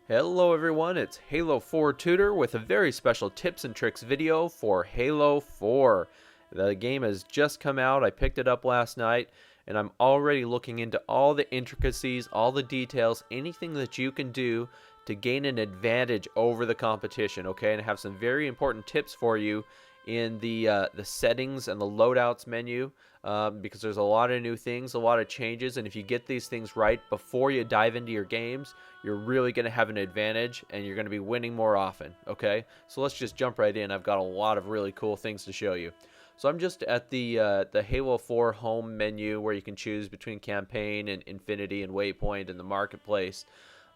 Hello everyone, it's Halo 4 Tutor with a very special tips and tricks video for Halo 4. The game has just come out, I picked it up last night, and I'm already looking into all the intricacies, all the details, anything that you can do to gain an advantage over the competition, okay? And I have some very important tips for you in the settings and the loadouts menu, because there's a lot of new things, a lot of changes, and if you get these things right before you dive into your games, you're really going to have an advantage and you're going to be winning more often, okay? So let's just jump right in. I've got a lot of really cool things to show you. So I'm just at the Halo 4 home menu where you can choose between campaign and Infinity and Waypoint and the marketplace.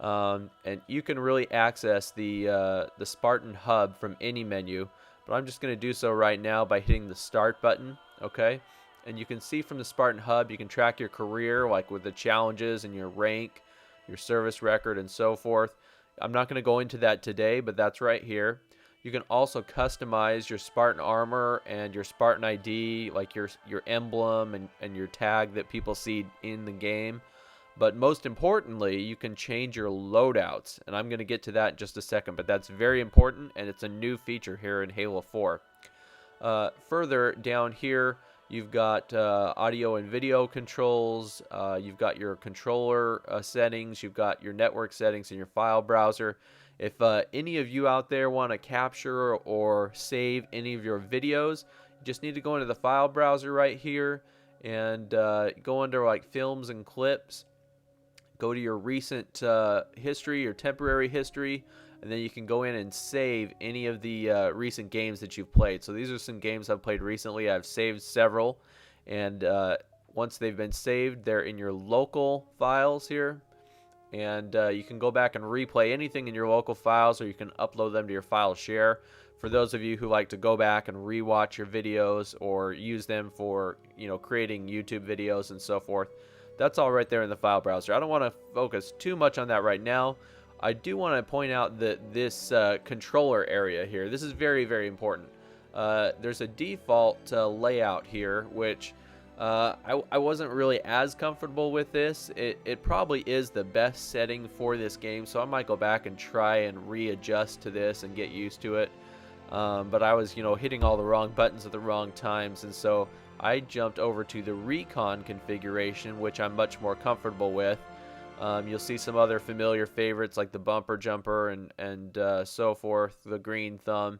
And you can really access the Spartan hub from any menu, but I'm just going to do so right now by hitting the start button, okay? And you can see from the Spartan hub, you can track your career, like with the challenges and your rank, your service record, and so forth. I'm not going to go into that today, but that's right here. You can also customize your Spartan armor and your Spartan ID, like your emblem and your tag that people see in the game. But most importantly, you can change your loadouts, and I'm going to get to that in just a second, but that's very important, and it's a new feature here in Halo 4. Further down here, you've got audio and video controls, you've got your controller settings, you've got your network settings and your file browser. If any of you out there want to capture or save any of your videos, you just need to go into the file browser right here and go under like films and clips. Go to your recent history or temporary history, and then you can go in and save any of the recent games that you've played. So these are some games I've played recently. I've saved several, and once they've been saved, they're in your local files here, and you can go back and replay anything in your local files, or you can upload them to your file share. For those of you who like to go back and rewatch your videos or use them for, creating YouTube videos and so forth, that's all right there in the file browser. I don't want to focus too much on that right now. I do want to point out that this controller area here, this is very, very important. There's a default layout here, which I wasn't really as comfortable with this. It probably is the best setting for this game, so I might go back and try and readjust to this and get used to it. But I was, hitting all the wrong buttons at the wrong times, and so I jumped over to the recon configuration, which I'm much more comfortable with. You'll see some other familiar favorites like the bumper jumper and so forth, the green thumb.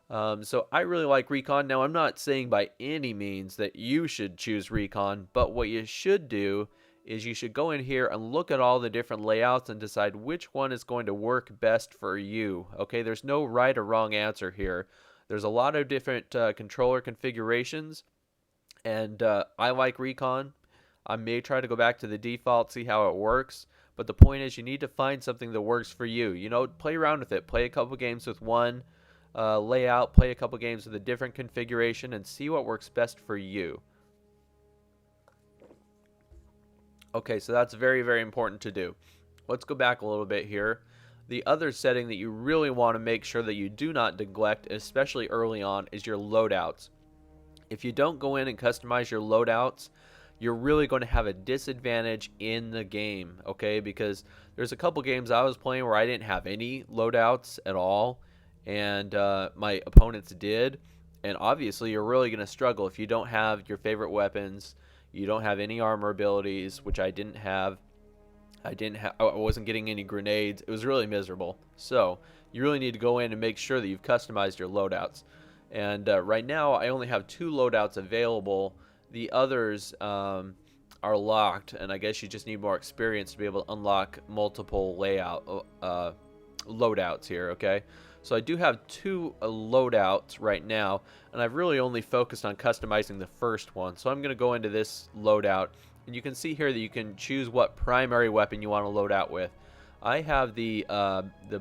So I really like recon. Now, I'm not saying by any means that you should choose recon, but what you should do is you should go in here and look at all the different layouts and decide which one is going to work best for you. Okay, there's no right or wrong answer here. There's a lot of different controller configurations, and I like recon. I may try to go back to the default, see how it works, but the point is you need to find something that works for you. Play around with it. Play a couple games with one layout, play a couple games with a different configuration, and see what works best for you. Okay, so that's very, very important to do. Let's go back a little bit here. The other setting that you really want to make sure that you do not neglect, especially early on, is your loadouts. If you don't go in and customize your loadouts, you're really going to have a disadvantage in the game, okay? Because there's a couple games I was playing where I didn't have any loadouts at all, and my opponents did. And obviously, you're really going to struggle if you don't have your favorite weapons, you don't have any armor abilities, which I didn't have. I wasn't getting any grenades. It was really miserable. So you really need to go in and make sure that you've customized your loadouts. And right now, I only have 2 loadouts available. The others are locked, and I guess you just need more experience to be able to unlock multiple loadouts here, okay? So I do have 2 loadouts right now, and I've really only focused on customizing the first one. So I'm going to go into this loadout, and you can see here that you can choose what primary weapon you want to load out with. I have the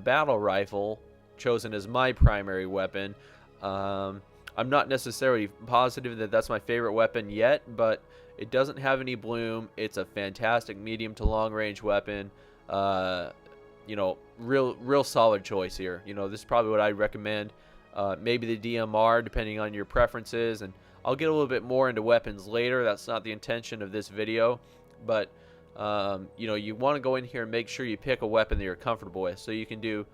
battle rifle chosen as my primary weapon. I'm not necessarily positive that that's my favorite weapon yet, but it doesn't have any bloom. It's a fantastic medium to long range weapon. Real solid choice here. This is probably what I'd recommend. Maybe the DMR, depending on your preferences, and I'll get a little bit more into weapons later. That's not the intention of this video, but you know, you want to go in here and make sure you pick a weapon that you're comfortable with. So you can do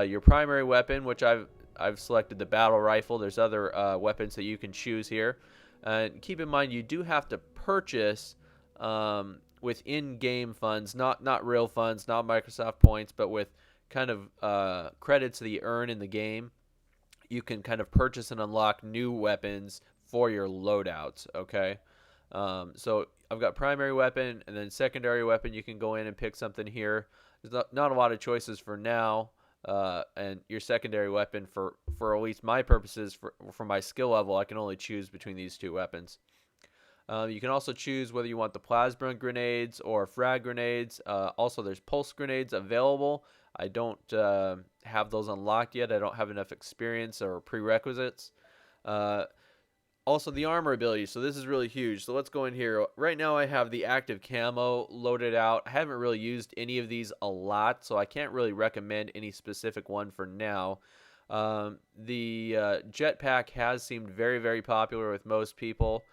your primary weapon, which I've selected the battle rifle. There's other weapons that you can choose here. And keep in mind, you do have to purchase with in-game funds, not real funds, not Microsoft points, but with kind of credits that you earn in the game. You can kind of purchase and unlock new weapons for your loadouts, okay? So I've got primary weapon, and then secondary weapon. You can go in and pick something here. There's not a lot of choices for now, and your secondary weapon, for at least my purposes, for my skill level, I can only choose between these two weapons. You can also choose whether you want the plasma grenades or frag grenades. Also, there's pulse grenades available. I don't have those unlocked yet. I don't have enough experience or prerequisites. Also, the armor ability. So this is really huge. So let's go in here. Right now, I have the active camo loaded out. I haven't really used any of these a lot, so I can't really recommend any specific one for now. The jetpack has seemed very, very popular with most people.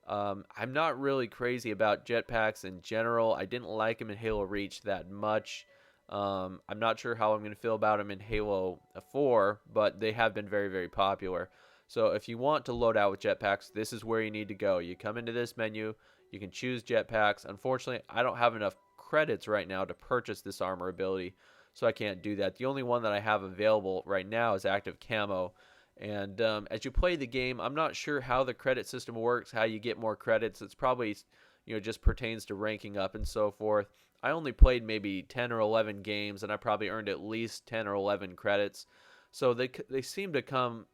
I'm not really crazy about jetpacks in general. I didn't like them in Halo Reach that much. I'm not sure how I'm going to feel about them in Halo 4, but they have been very, very popular. So if you want to load out with jetpacks, this is where you need to go. You come into this menu, you can choose jetpacks. Unfortunately, I don't have enough credits right now to purchase this armor ability, so I can't do that. The only one that I have available right now is active camo. And as you play the game, I'm not sure how the credit system works, how you get more credits. It's probably, you know, just pertains to ranking up and so forth. I only played maybe 10 or 11 games, and I probably earned at least 10 or 11 credits. So they seem to come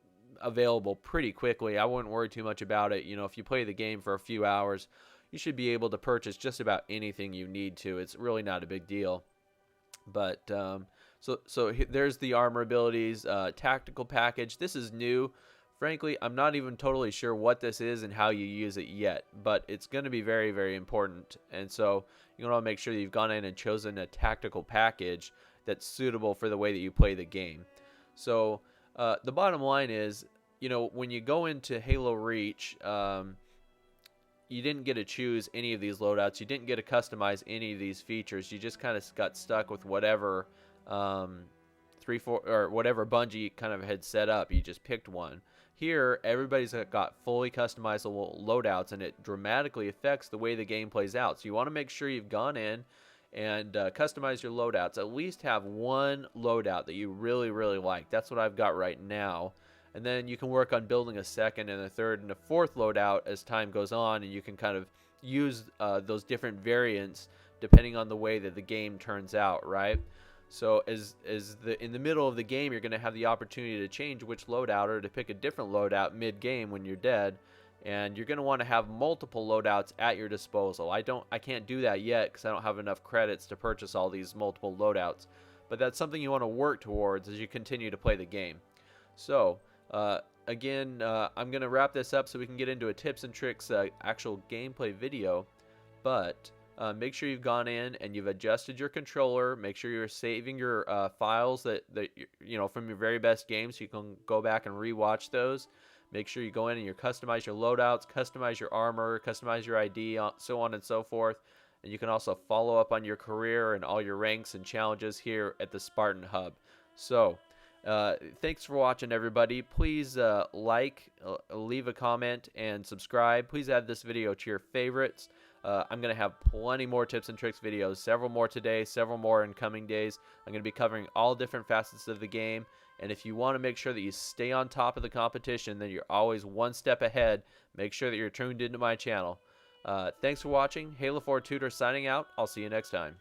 available pretty quickly. I wouldn't worry too much about it. You know, if you play the game for a few hours, you should be able to purchase just about anything you need to. It's really not a big deal. But so there's the armor abilities, tactical package. This is new. Frankly, I'm not even totally sure what this is and how you use it yet, but it's going to be very, very important. And so you want to make sure that you've gone in and chosen a tactical package that's suitable for the way that you play the game. So the bottom line is, you know, when you go into Halo Reach, you didn't get to choose any of these loadouts. You didn't get to customize any of these features. You just kind of got stuck with whatever whatever Bungie kind of had set up. You just picked one. Here, everybody's got fully customizable loadouts, and it dramatically affects the way the game plays out. So you want to make sure you've gone in and customize your loadouts. At least have one loadout that you really, really like. That's what I've got right now. And then you can work on building a second and a third and a fourth loadout as time goes on, and you can kind of use those different variants depending on the way that the game turns out, right? So in the middle of the game, you're going to have the opportunity to change which loadout or to pick a different loadout mid-game when you're dead. And you're going to want to have multiple loadouts at your disposal. I can't do that yet because I don't have enough credits to purchase all these multiple loadouts. But that's something you want to work towards as you continue to play the game. So, again, I'm going to wrap this up so we can get into a tips and tricks actual gameplay video. But make sure you've gone in and you've adjusted your controller. Make sure you're saving your files that you know, from your very best games, so you can go back and rewatch those. Make sure you go in and you customize your loadouts, customize your armor, customize your ID, so on and so forth. And you can also follow up on your career and all your ranks and challenges here at the Spartan Hub. So, thanks for watching, everybody. Please leave a comment and subscribe. Please add this video to your favorites. I'm going to have plenty more tips and tricks videos, several more today, several more in coming days. I'm going to be covering all different facets of the game. And if you want to make sure that you stay on top of the competition, then you're always one step ahead, make sure that you're tuned into my channel. Thanks for watching. Halo 4 Tutor signing out. I'll see you next time.